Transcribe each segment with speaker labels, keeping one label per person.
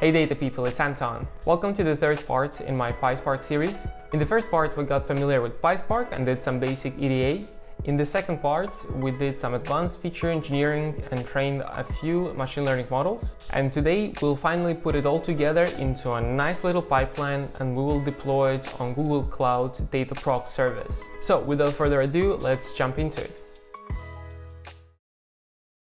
Speaker 1: Hey data people, it's Anton. Welcome to the third part in my PySpark series. In the first part we got familiar with PySpark and did some basic EDA. In the second part we did some advanced feature engineering and trained a few machine learning models. And today we'll finally put it all together into a nice little pipeline and we will deploy it on Google Cloud DataProc service. So without further ado, let's jump into it.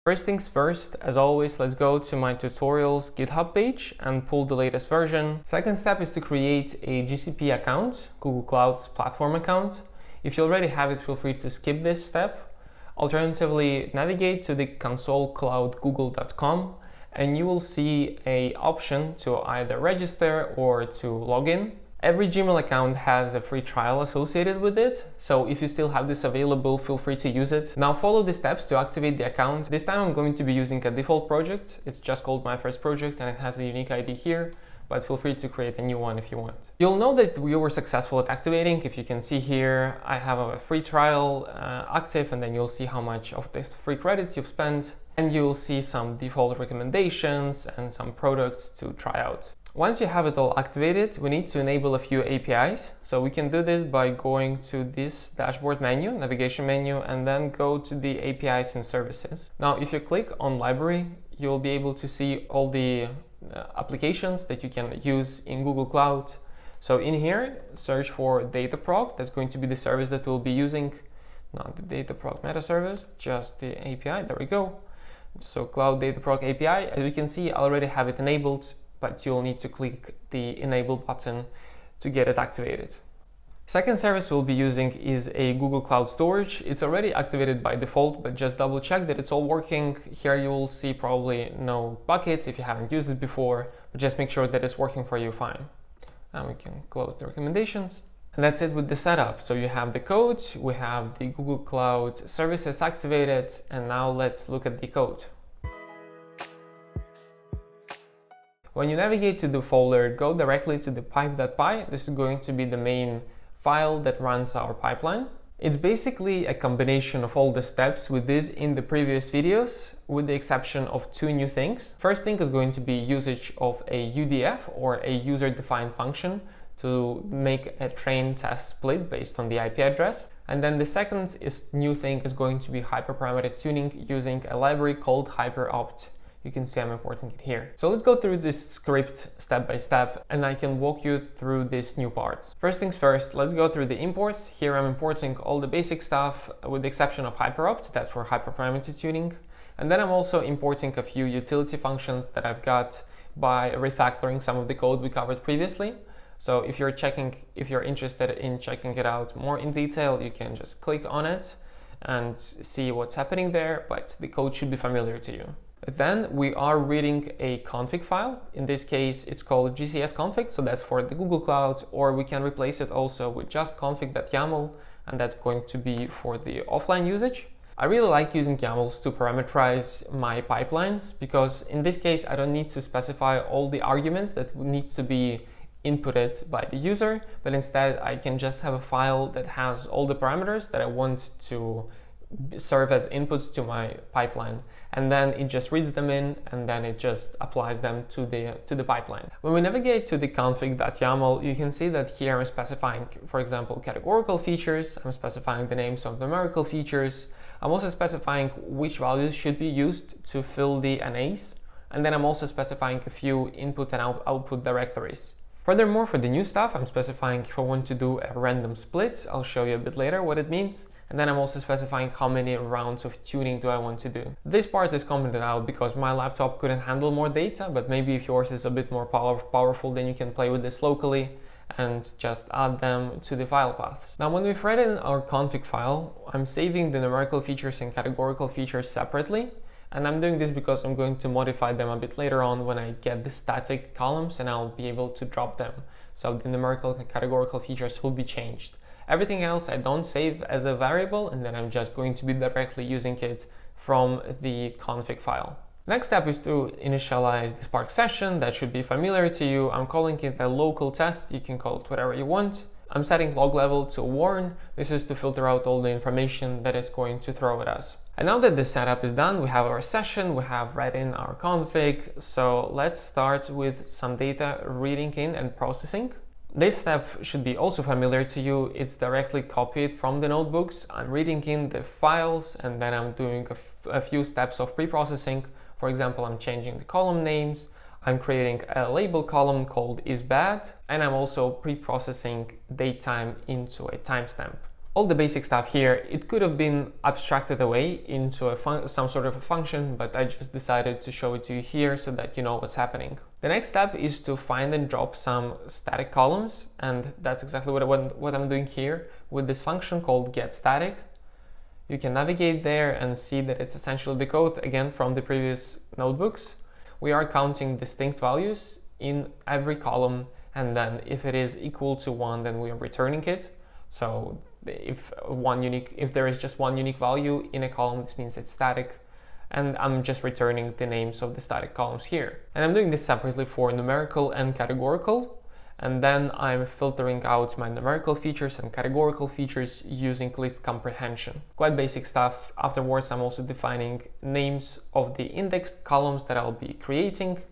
Speaker 1: First things first, as always, let's go to my tutorials GitHub page and pull the latest version. Second step is to create a GCP account, Google Cloud's platform account. If you already have it, feel free to skip this step. Alternatively, navigate to the consolecloudgoogle.com and you will see an option to either register or to log in. Every Gmail account has a free trial associated with it, so if you still have this available, feel free to use it. Now follow the steps to activate the account. This time I'm going to be using a default project. It's just called my first project and it has a unique ID here, but feel free to create a new one if you want. You'll know that we were successful at activating. If you can see here, I have a free trial active, and then you'll see how much of this free credits you've spent, and you'll see some default recommendations and some products to try out. Once you have it all activated, we need to enable a few APIs. So we can do this by going to this dashboard menu, navigation menu, and then go to the APIs and services. Now, if you click on library, you'll be able to see all the applications that you can use in Google Cloud. So in here, search for DataProc. That's going to be the service that we'll be using, not the DataProc meta service, just the API. There we go. So Cloud DataProc API, as you can see, I already have it enabled, but you'll need to click the enable button to get it activated. Second service we'll be using is a Google Cloud Storage. It's already activated by default, but just double check that it's all working. Here you will see probably no buckets if you haven't used it before, but just make sure that it's working for you fine. And we can close the recommendations. And that's it with the setup. So you have the code, we have the Google Cloud services activated, and now let's look at the code. When you navigate to the folder, go directly to the pipe.py. This is going to be the main file that runs our pipeline. It's basically a combination of all the steps we did in the previous videos, with the exception of two new things. First thing is going to be usage of a UDF, or a user-defined function, to make a train test split based on the IP address. And then the second new thing is going to be hyperparameter tuning using a library called Hyperopt. You can see I'm importing it here. So let's go through this script step by step and I can walk you through these new parts. First things first, let's go through the imports. Here I'm importing all the basic stuff with the exception of Hyperopt, that's for hyperparameter tuning. And then I'm also importing a few utility functions that I've got by refactoring some of the code we covered previously. So if you're interested in checking it out more in detail, you can just click on it and see what's happening there, but the code should be familiar to you. Then we are reading a config file. In this case, it's called GCS config, so that's for the Google Cloud, or we can replace it also with just config.yaml, and that's going to be for the offline usage. I really like using YAMLs to parameterize my pipelines, because in this case, I don't need to specify all the arguments that needs to be inputted by the user, but instead I can just have a file that has all the parameters that I want to serve as inputs to my pipeline, and then it just reads them in and then it just applies them to the pipeline. When we navigate to the config.yaml, you can see that here I'm specifying, for example, categorical features, I'm specifying the names of numerical features, I'm also specifying which values should be used to fill the NAs, and then I'm also specifying a few input and output directories. Furthermore, for the new stuff, I'm specifying if I want to do a random split. I'll show you a bit later what it means. And then I'm also specifying how many rounds of tuning do I want to do. This part is commented out because my laptop couldn't handle more data, but maybe if yours is a bit more powerful, then you can play with this locally and just add them to the file paths. Now, when we've read in our config file, I'm saving the numerical features and categorical features separately. And I'm doing this because I'm going to modify them a bit later on when I get the static columns, and I'll be able to drop them. So the numerical and categorical features will be changed. Everything else I don't save as a variable, and then I'm just going to be directly using it from the config file. Next step is to initialize the Spark session. That should be familiar to you. I'm calling it a local test. You can call it whatever you want. I'm setting log level to warn. This is to filter out all the information that it's going to throw at us. And now that the setup is done, we have our session, we have read in our config. So let's start with some data reading in and processing. This step should be also familiar to you. It's directly copied from the notebooks. I'm reading in the files and then I'm doing a few steps of pre-processing. For example, I'm changing the column names. I'm creating a label column called isBad, and I'm also pre-processing datetime into a timestamp. All the basic stuff here, it could have been abstracted away into some sort of a function, but I just decided to show it to you here so that you know what's happening. The next step is to find and drop some static columns, and that's exactly what I'm doing here with this function called getStatic. You can navigate there and see that it's essentially the code again from the previous notebooks. We are counting distinct values in every column, and then if it is equal to 1, then we are returning it. So if there is just one unique value in a column, this means it's static, and I'm just returning the names of the static columns here. And I'm doing this separately for numerical and categorical, and then I'm filtering out my numerical features and categorical features using list comprehension. Quite basic stuff. Afterwards, I'm also defining names of the indexed columns that I'll be creating,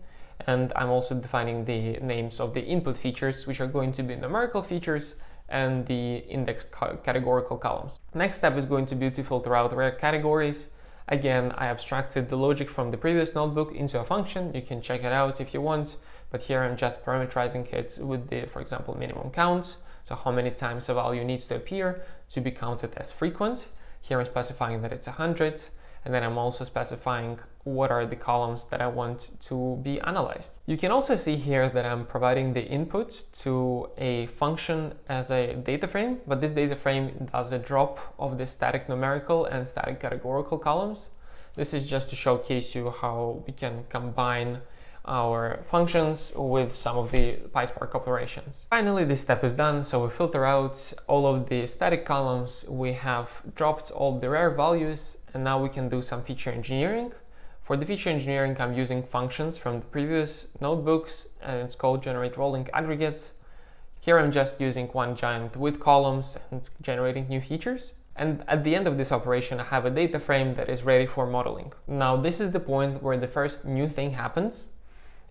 Speaker 1: and I'm also defining the names of the input features, which are going to be numerical features and the indexed categorical columns. Next step is going to be to filter out rare categories. Again, I abstracted the logic from the previous notebook into a function. You can check it out if you want, but here I'm just parameterizing it with the, for example, minimum counts. So how many times a value needs to appear to be counted as frequent. Here I'm specifying that it's 100, and then I'm also specifying what are the columns that I want to be analyzed. You can also see here that I'm providing the input to a function as a data frame, but this data frame does a drop of the static numerical and static categorical columns. This is just to showcase you how we can combine our functions with some of the PySpark operations. Finally, this step is done, so we filter out all of the static columns, we have dropped all the rare values, and now we can do some feature engineering. For the feature engineering, I'm using functions from the previous notebooks, and it's called generate rolling aggregates. Here I'm just using one giant with columns and generating new features. And at the end of this operation, I have a data frame that is ready for modeling. Now, this is the point where the first new thing happens.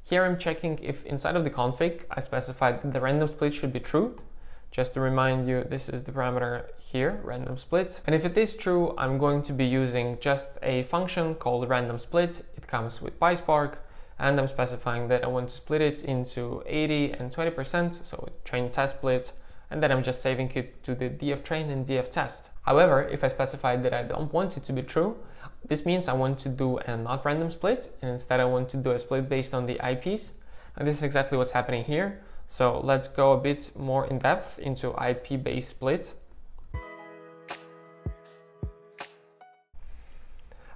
Speaker 1: Here I'm checking if inside of the config, I specified that the random split should be true. Just to remind you, this is the parameter here, random split. And if it is true, I'm going to be using just a function called random split. It comes with PySpark, and I'm specifying that I want to split it into 80 and 20%, so train test split, and then I'm just saving it to the df train and df test. However, if I specify that I don't want it to be true, this means I want to do a not random split, and instead I want to do a split based on the IPs. And this is exactly what's happening here. So let's go a bit more in depth into IP-based split.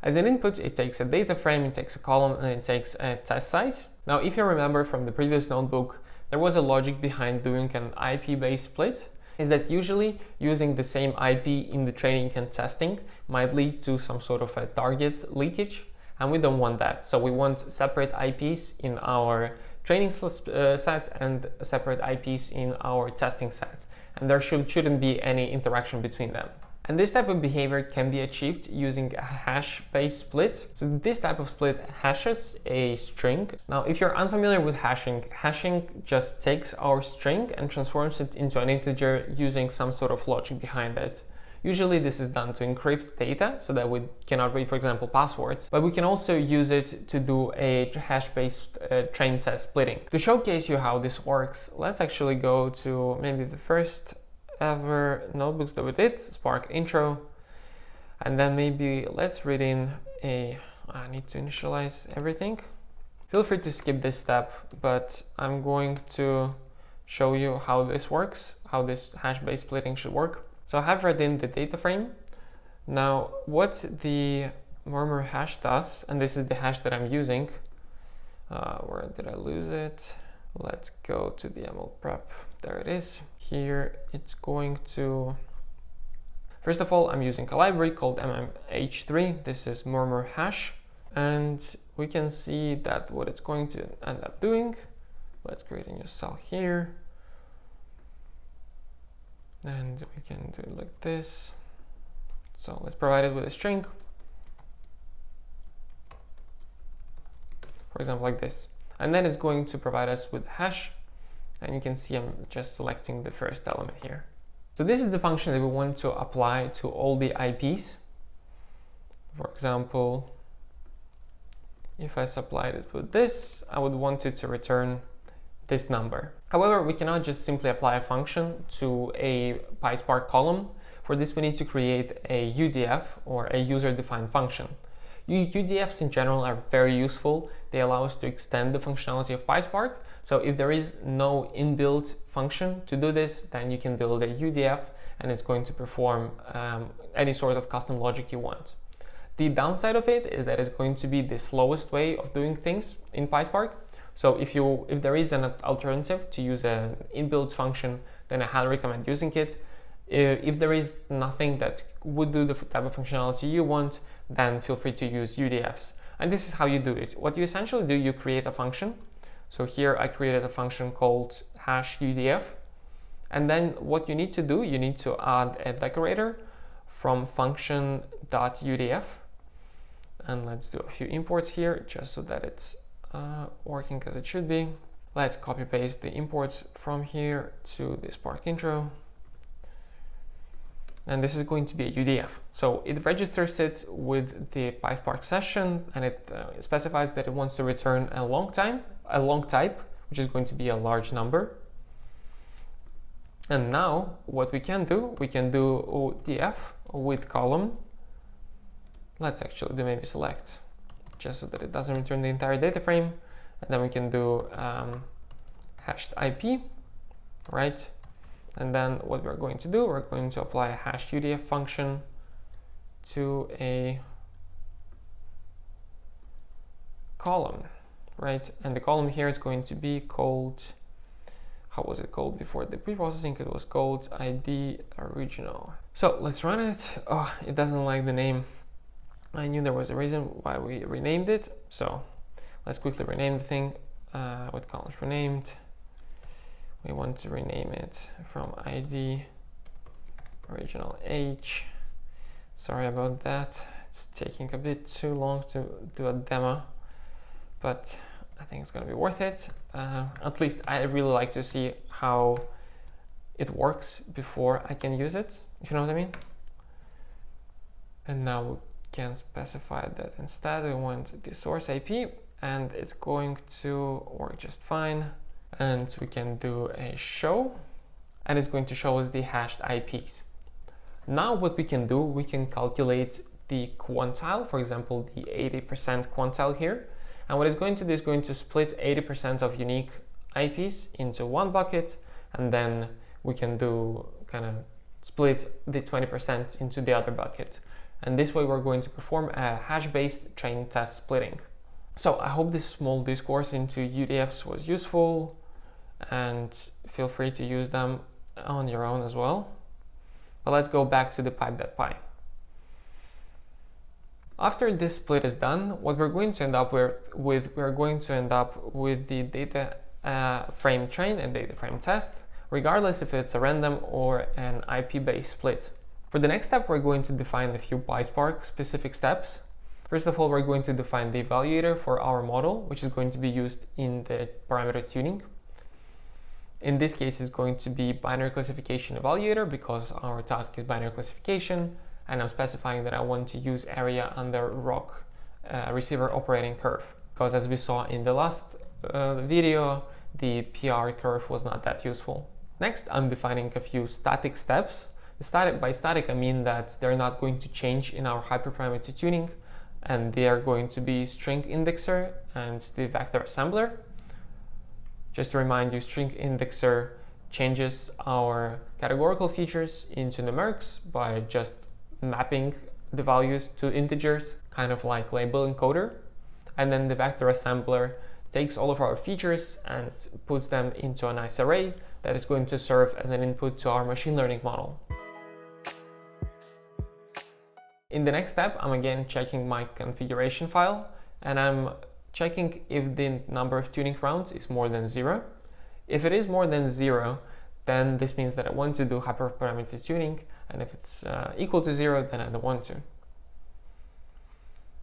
Speaker 1: As an input, it takes a data frame, it takes a column, and it takes a test size. Now, if you remember from the previous notebook, there was a logic behind doing an IP-based split, is that usually using the same IP in the training and testing might lead to some sort of a target leakage, and we don't want that. So we want separate IPs in our training set and separate IPs in our testing set, and there shouldn't be any interaction between them. And this type of behavior can be achieved using a hash-based split. So this type of split hashes a string. Now, if you're unfamiliar with hashing, hashing just takes our string and transforms it into an integer using some sort of logic behind it. Usually this is done to encrypt data so that we cannot read, for example, passwords, but we can also use it to do a hash-based train test splitting. To showcase you how this works, let's actually go to maybe the first ever notebooks that we did, Spark intro, and then maybe let's read in I need to initialize everything. Feel free to skip this step, but I'm going to show you how this works, how this hash-based splitting should work. So I have read in the data frame. Now, what the murmur hash does, and this is the hash that I'm using, where did I lose it? Let's go to the ML prep, there it is. Here it's going to, first of all, I'm using a library called mmh3. This is murmur hash, and we can see that what it's going to end up doing. Let's create a new cell here, and we can do it like this. So let's provide it with a string, for example, like this. And then it's going to provide us with hash. And you can see I'm just selecting the first element here. So this is the function that we want to apply to all the IPs. For example, if I supplied it with this, I would want it to return this number. However, we cannot just simply apply a function to a PySpark column. For this, we need to create a UDF, or a user-defined function. UDFs in general are very useful. They allow us to extend the functionality of PySpark. So if there is no inbuilt function to do this, then you can build a UDF and it's going to perform any sort of custom logic you want. The downside of it is that it's going to be the slowest way of doing things in PySpark. So if there is an alternative to use an inbuilt function, then I highly recommend using it. If there is nothing that would do the type of functionality you want, then feel free to use UDFs. And this is how you do it. What you essentially do, you create a function. So here I created a function called hash UDF. And then what you need to do, you need to add a decorator from function.udf. And let's do a few imports here just so that it's working as it should be. Let's copy paste the imports from here to the Spark intro. And this is going to be a UDF. So it registers it with the PySpark session, and it specifies that it wants to return a long type, which is going to be a large number. And now what we can do UDF with column. Let's actually maybe select just so that it doesn't return the entire data frame. And then we can do hashed IP, right? And then what we're going to do, we're going to apply a hash UDF function to a column, right? And the column here is going to be called, how was it called before the pre-processing? It was called ID original. So let's run it. Oh, it doesn't like the name. I knew there was a reason why we renamed it. So let's quickly rename the thing. What columns renamed? We want to rename it from ID original H. Sorry about that. It's taking a bit too long to do a demo, but I think it's going to be worth it. At least I really like to see how it works before I can use it, if you know what I mean. And now we can specify that instead we want the source IP, and it's going to work just fine. And we can do a show, and it's going to show us the hashed IPs. Now what we can do, we can calculate the quantile, for example, the 80% quantile here. And what it's going to do is going to split 80% of unique IPs into one bucket, and then we can do kind of split the 20% into the other bucket. And this way we're going to perform a hash-based chain test splitting. So I hope this small discourse into UDFs was useful, and feel free to use them on your own as well. But let's go back to the pipe.py. After this split is done, what we're going to end up with the data frame train and data frame test, regardless if it's a random or an IP-based split. For the next step, we're going to define a few PySpark specific steps. First of all, we're going to define the evaluator for our model, which is going to be used in the parameter tuning. In this case, it's going to be binary classification evaluator because our task is binary classification, and I'm specifying that I want to use area under ROC receiver operating curve, because as we saw in the last video, the PR curve was not that useful. Next, I'm defining a few static steps. By static, I mean that they're not going to change in our hyperparameter tuning, and they are going to be string indexer and the vector assembler. Just to remind you, string indexer changes our categorical features into numerics by just mapping the values to integers, kind of like label encoder. And then the vector assembler takes all of our features and puts them into a nice array that is going to serve as an input to our machine learning model. In the next step, I'm again checking my configuration file, and I'm checking if the number of tuning rounds is more than 0. If it is more than 0, then this means that I want to do hyperparameter tuning, and if it's equal to 0, then I don't want to.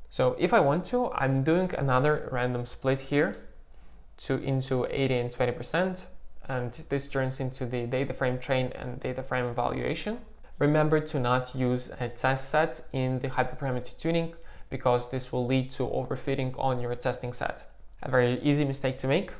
Speaker 1: So if I want to, I'm doing another random split here into 80 and 20%, and this turns into the data frame train and data frame evaluation. Remember to not use a test set in the hyperparameter tuning, because this will lead to overfitting on your testing set. A very easy mistake to make.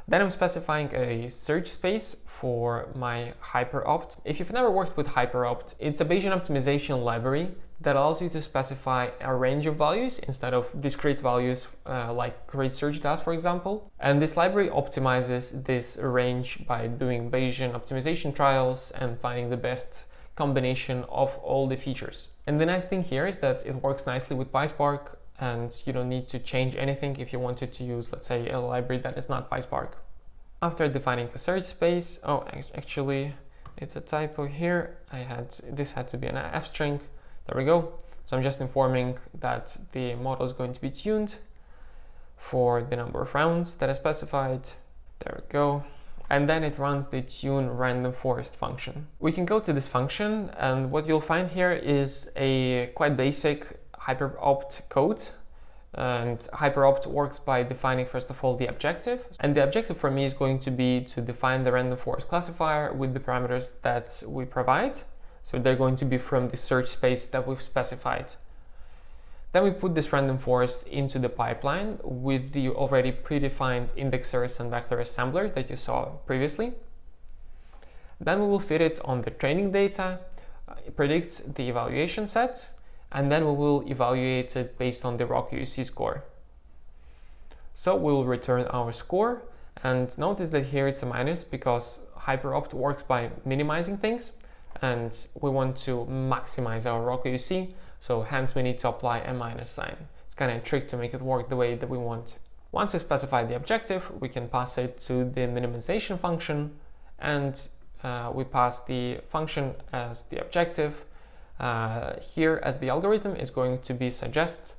Speaker 1: Then I'm specifying a search space for my Hyperopt. If you've never worked with Hyperopt, it's a Bayesian optimization library that allows you to specify a range of values instead of discrete values like Great Search does, for example. And this library optimizes this range by doing Bayesian optimization trials and finding the best combination of all the features. And the nice thing here is that it works nicely with PySpark, and you don't need to change anything if you wanted to use, let's say, a library that is not PySpark. After defining a search space, actually it's a typo here. This had to be an f string. There we go. So I'm just informing that the model is going to be tuned for the number of rounds that I specified. There we go. And then it runs the tune random forest function. We can go to this function, and what you'll find here is a quite basic Hyperopt code. And Hyperopt works by defining, first of all, the objective. And the objective for me is going to be to define the random forest classifier with the parameters that we provide. So they're going to be from the search space that we've specified. Then we put this random forest into the pipeline with the already predefined indexers and vector assemblers that you saw previously. Then we will fit it on the training data, predict the evaluation set, and then we will evaluate it based on the RockUC score. So we will return our score, and notice that here it's a minus because Hyperopt works by minimizing things, and we want to maximize our RockUC, so hence we need to apply a minus sign. It's kind of a trick to make it work the way that we want. Once we specify the objective, we can pass it to the minimization function, and we pass the function as the objective. Here, as the algorithm is going to be suggest.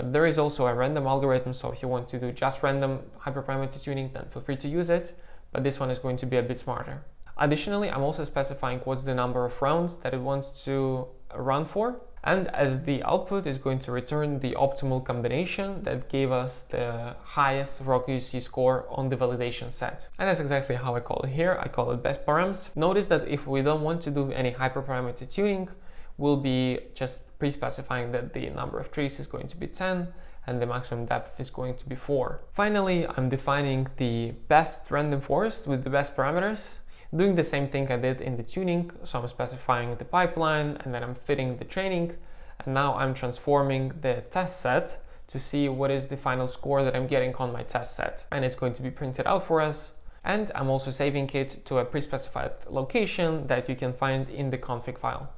Speaker 1: There is also a random algorithm, so if you want to do just random hyperparameter tuning, then feel free to use it, but this one is going to be a bit smarter. Additionally, I'm also specifying what's the number of rounds that it wants to run for, and as the output is going to return the optimal combination that gave us the highest RockUC score on the validation set. And that's exactly how I call it here. I call it best params. Notice that if we don't want to do any hyperparameter tuning, we'll be just pre-specifying that the number of trees is going to be 10 and the maximum depth is going to be 4. Finally, I'm defining the best random forest with the best parameters, doing the same thing I did in the tuning. So I'm specifying the pipeline, and then I'm fitting the training, and now I'm transforming the test set to see what is the final score that I'm getting on my test set, and it's going to be printed out for us. And I'm also saving it to a pre-specified location that you can find in the config file.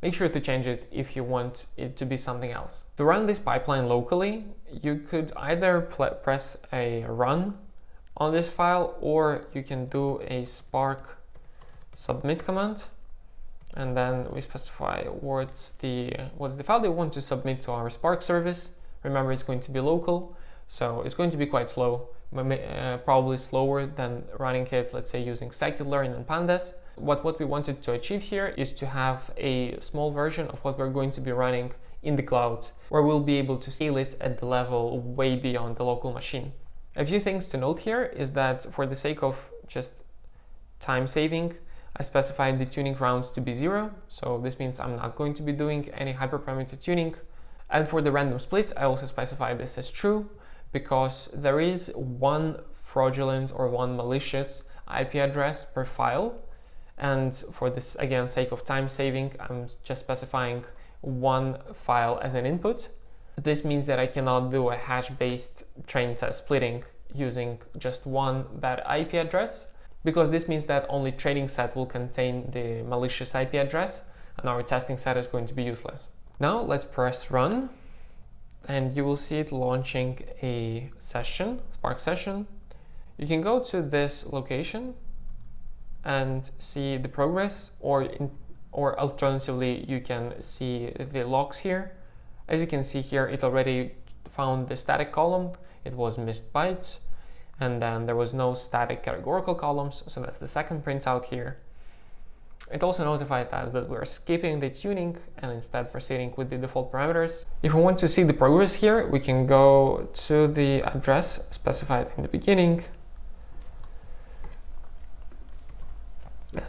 Speaker 1: Make sure to change it if you want it to be something else. To run this pipeline locally, you could either press a run on this file, or you can do a Spark submit command, and then we specify what's the file they want to submit to our Spark service. Remember, it's going to be local, so it's going to be quite slow, probably slower than running it, let's say, using scikit-learn and pandas. What we wanted to achieve here is to have a small version of what we're going to be running in the cloud, where we'll be able to scale it at the level way beyond the local machine. A few things to note here is that for the sake of just time saving, I specified the tuning rounds to be 0, so this means I'm not going to be doing any hyperparameter tuning. And for the random splits, I also specified this as true, because there is one fraudulent or one malicious IP address per file. And for this, again, sake of time saving, I'm just specifying one file as an input. This means that I cannot do a hash-based train test splitting using just one bad IP address, because this means that only training set will contain the malicious IP address, and our testing set is going to be useless. Now let's press run, and you will see it launching a session, Spark session. You can go to this location and see the progress, or alternatively you can see the logs here. As you can see here, it already found the static column, it was missed bytes, and then there was no static categorical columns, so that's the second printout here. It also notified us that we're skipping the tuning and instead proceeding with the default parameters. If we want to see the progress here, we can go to the address specified in the beginning,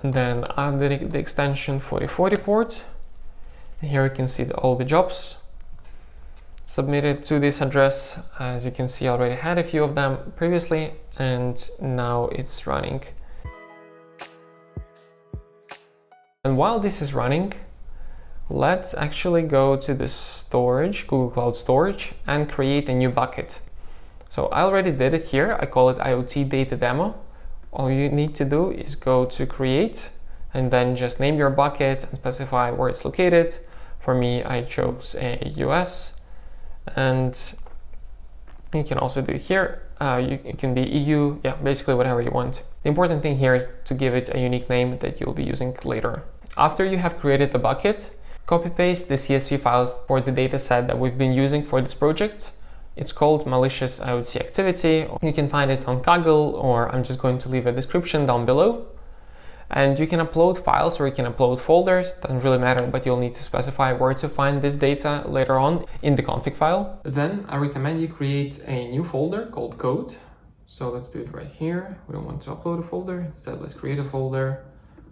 Speaker 1: and then add the extension 4040 port. And here you can see all the jobs submitted to this address. As you can see, I already had a few of them previously, and now it's running. And while this is running, let's actually go to the storage, Google Cloud Storage, and create a new bucket. So I already did it here. I call it IoT Data Demo. All you need to do is go to Create, and then just name your bucket and specify where it's located. For me, I chose a US, and you can also do it here. It can be EU, yeah, basically whatever you want. The important thing here is to give it a unique name that you'll be using later. After you have created the bucket, copy-paste the CSV files for the dataset that we've been using for this project. It's called Malicious IoT Activity. You can find it on Kaggle, or I'm just going to leave a description down below. And you can upload files or you can upload folders, doesn't really matter, but you'll need to specify where to find this data later on in the config file. Then I recommend you create a new folder called code. So let's do it right here. We don't want to upload a folder. Instead, let's create a folder,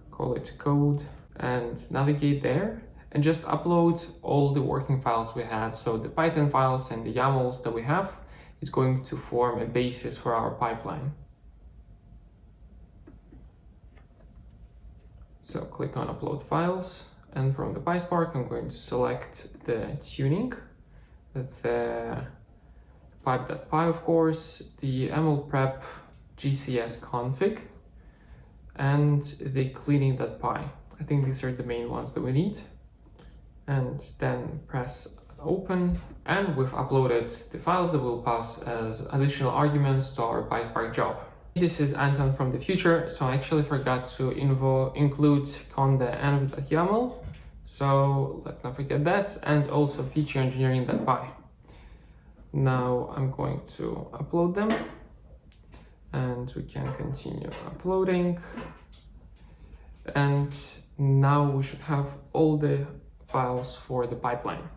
Speaker 1: call it code, and navigate there and just upload all the working files we had. So the Python files and the YAMLs that we have is going to form a basis for our pipeline. So click on upload files, and from the PySpark, I'm going to select the tuning, the pipe.py, of course, the ML prep GCS config, and the cleaning.py. I think these are the main ones that we need. And then press open, and we've uploaded the files that will pass as additional arguments to our PySpark job. This is Anton from the future, so I actually forgot to include conda.env.yaml, so let's not forget that, and also feature engineering.py. Now I'm going to upload them, and we can continue uploading. And now we should have all the files for the pipeline.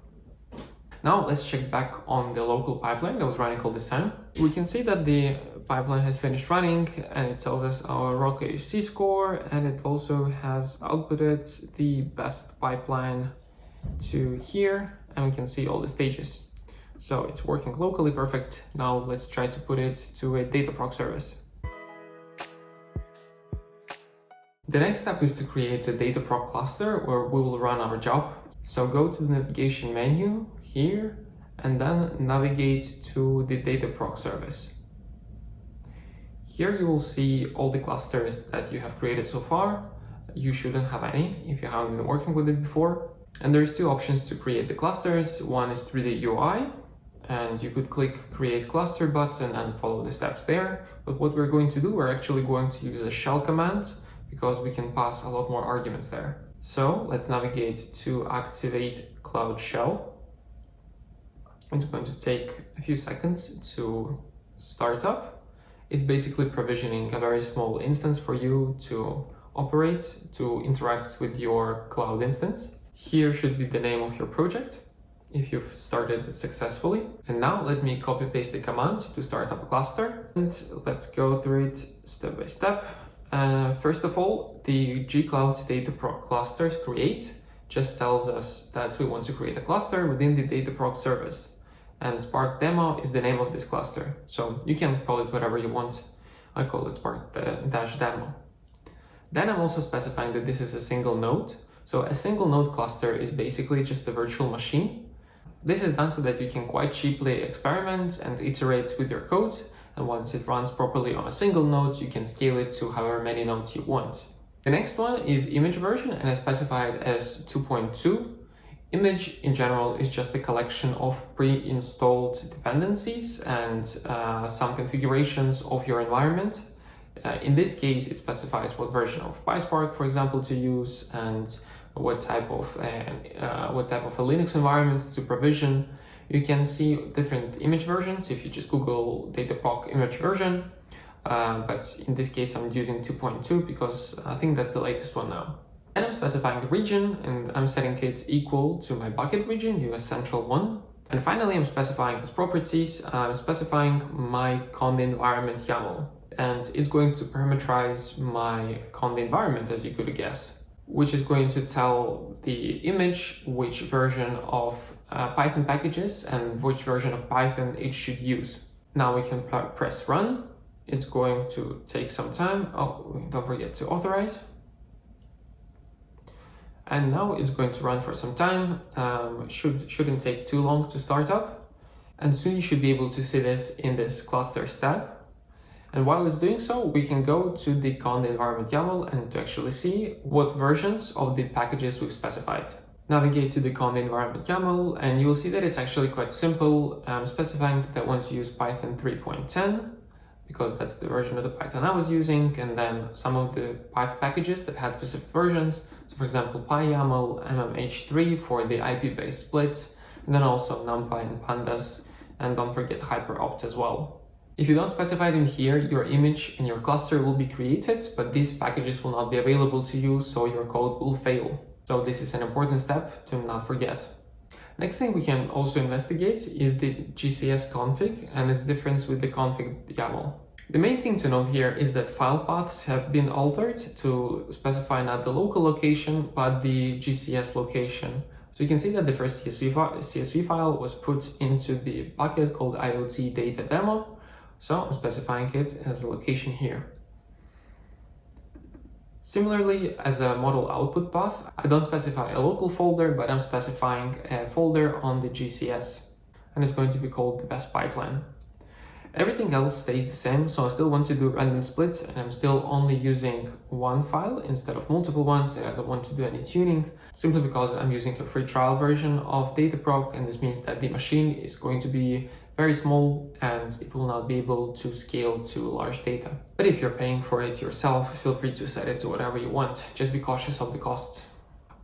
Speaker 1: Now let's check back on the local pipeline that was running all this time. We can see that the pipeline has finished running, and it tells us our ROC AUC score, and it also has outputted the best pipeline to here, and we can see all the stages. So it's working locally perfect. Now let's try to put it to a DataProc service. The next step is to create a DataProc cluster where we will run our job. So go to the navigation menu here, and then navigate to the DataProc service. Here you will see all the clusters that you have created so far. You shouldn't have any if you haven't been working with it before. And there's two options to create the clusters. One is through the UI, and you could click create cluster button and follow the steps there. But what we're going to do, we're actually going to use a shell command, because we can pass a lot more arguments there. So let's navigate to activate Cloud Shell. It's going to take a few seconds to start up. It's basically provisioning a very small instance for you to operate, to interact with your cloud instance. Here should be the name of your project, if you've started it successfully. And now let me copy paste the command to start up a cluster, and let's go through it step by step. First of all, the gcloud DataProc clusters create just tells us that we want to create a cluster within the DataProc service. And Spark Demo is the name of this cluster. So you can call it whatever you want. I call it Spark-Demo. Then I'm also specifying that this is a single node. So a single node cluster is basically just a virtual machine. This is done so that you can quite cheaply experiment and iterate with your code. And once it runs properly on a single node, you can scale it to however many nodes you want. The next one is image version, and I specified as 2.2. Image in general is just a collection of pre-installed dependencies and some configurations of your environment. In this case, it specifies what version of PySpark, for example, to use, and what type of a Linux environment to provision. You can see different image versions if you just Google DataProc image version, but in this case I'm using 2.2 because I think that's the latest one now. And I'm specifying a region, and I'm setting it equal to my bucket region, US Central 1. And finally, I'm specifying as properties, I'm specifying my conda environment YAML. And it's going to parameterize my conda environment, as you could guess, which is going to tell the image which version of Python packages and which version of Python it should use. Now we can press run. It's going to take some time. Oh, don't forget to authorize. And now it's going to run for some time. Shouldn't take too long to start up. And soon you should be able to see this in this clusters tab. And while it's doing so, we can go to the conda environment YAML and to actually see what versions of the packages we've specified. Navigate to the conda environment YAML, and you'll see that it's actually quite simple. I'm specifying that I want to use Python 3.10 because that's the version of the Python I was using, and then some of the Python packages that had specific versions. So for example, PyYAML, MMH3 for the IP-based split, and then also NumPy and Pandas, and don't forget Hyperopt as well. If you don't specify them here, your image in your cluster will be created, but these packages will not be available to you, so your code will fail. So this is an important step to not forget. Next thing we can also investigate is the GCS config and its difference with the config YAML. The main thing to note here is that file paths have been altered to specify not the local location, but the GCS location. So you can see that the first CSV file was put into the bucket called IoT data demo. So I'm specifying it as a location here. Similarly, as a model output path, I don't specify a local folder, but I'm specifying a folder on the GCS, and it's going to be called the best pipeline. Everything else stays the same, so I still want to do random splits, and I'm still only using one file instead of multiple ones, and I don't want to do any tuning, simply because I'm using a free trial version of DataProc, and this means that the machine is going to be very small and it will not be able to scale to large data. But if you're paying for it yourself, feel free to set it to whatever you want. Just be cautious of the costs.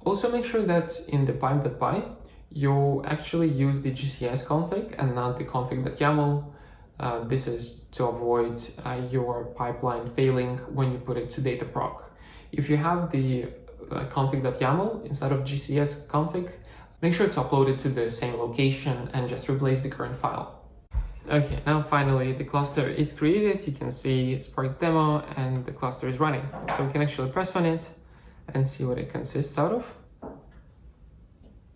Speaker 1: Also make sure that in the pipe.py, you actually use the GCS config and not the config.yaml. This is to avoid your pipeline failing when you put it to DataProc. If you have the config.yaml instead of GCS config, make sure to upload it to the same location and just replace the current file. Okay, now finally the cluster is created. You can see Spark demo and the cluster is running. So we can actually press on it and see what it consists out of.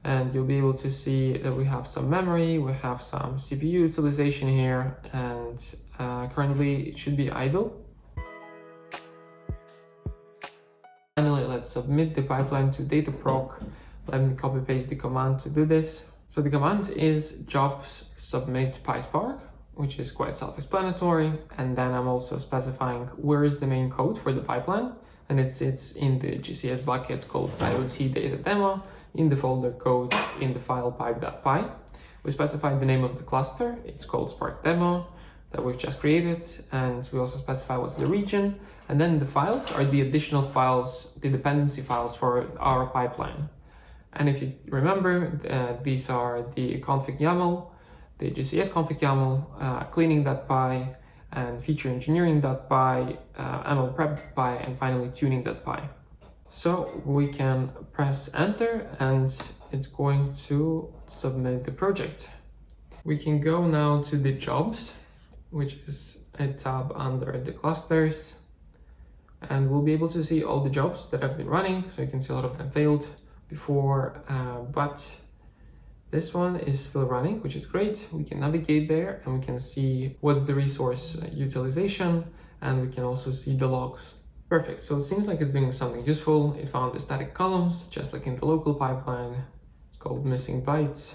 Speaker 1: And you'll be able to see that we have some memory, we have some CPU utilization here, and currently it should be idle. Finally, let's submit the pipeline to DataProc. Let me copy paste the command to do this. So the command is jobs submit PySpark, which is quite self-explanatory. And then I'm also specifying where is the main code for the pipeline. And it sits in the GCS bucket called IoT data demo in the folder code in the file pipe.py. We specified the name of the cluster. It's called Spark demo that we've just created. And we also specify what's the region. And then the files are the additional files, the dependency files for our pipeline. And if you remember, these are the config YAML, the GCS config YAML, cleaning.py, and feature engineering.py, ML prep.py, and finally tuning.py. So we can press enter and it's going to submit the project. We can go now to the jobs, which is a tab under the clusters, and we'll be able to see all the jobs that have been running. So you can see a lot of them failed before, but this one is still running, which is great. We can navigate there and we can see what's the resource utilization, and we can also see the logs. Perfect, so it seems like it's doing something useful. It found the static columns, just like in the local pipeline. It's called missing bytes.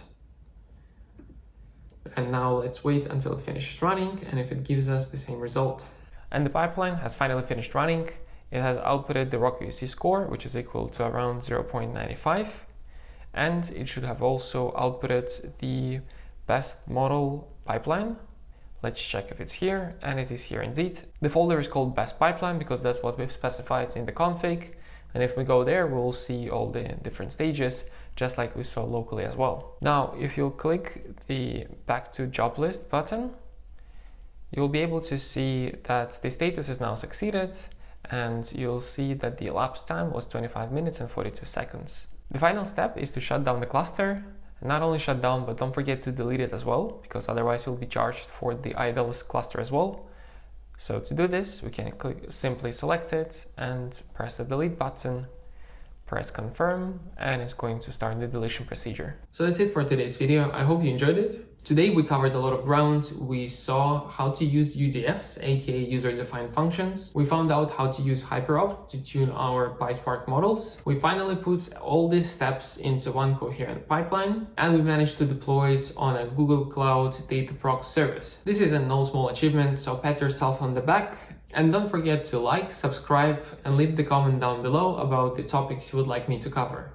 Speaker 1: And now let's wait until it finishes running and if it gives us the same result. And the pipeline has finally finished running. It has outputted the RockUC score, which is equal to around 0.95. And it should have also outputted the best model pipeline. Let's check if it's here, and it is here indeed. The folder is called best pipeline because that's what we've specified in the config. And if we go there, we'll see all the different stages, just like we saw locally as well. Now, if you'll click the back to job list button, you'll be able to see that the status is now succeeded, and you'll see that the elapsed time was 25 minutes and 42 seconds. The final step is to shut down the cluster. Not only shut down, but don't forget to delete it as well, because otherwise you'll be charged for the idle cluster as well. So to do this, we can simply select it and press the delete button, press confirm, and it's going to start the deletion procedure. So that's it for today's video. I hope you enjoyed it. Today we covered a lot of ground. We saw how to use UDFs, aka user-defined functions. We found out how to use Hyperopt to tune our PySpark models. We finally put all these steps into one coherent pipeline, and we managed to deploy it on a Google Cloud DataProc service. This is a no small achievement, so pat yourself on the back. And don't forget to like, subscribe, and leave the comment down below about the topics you would like me to cover.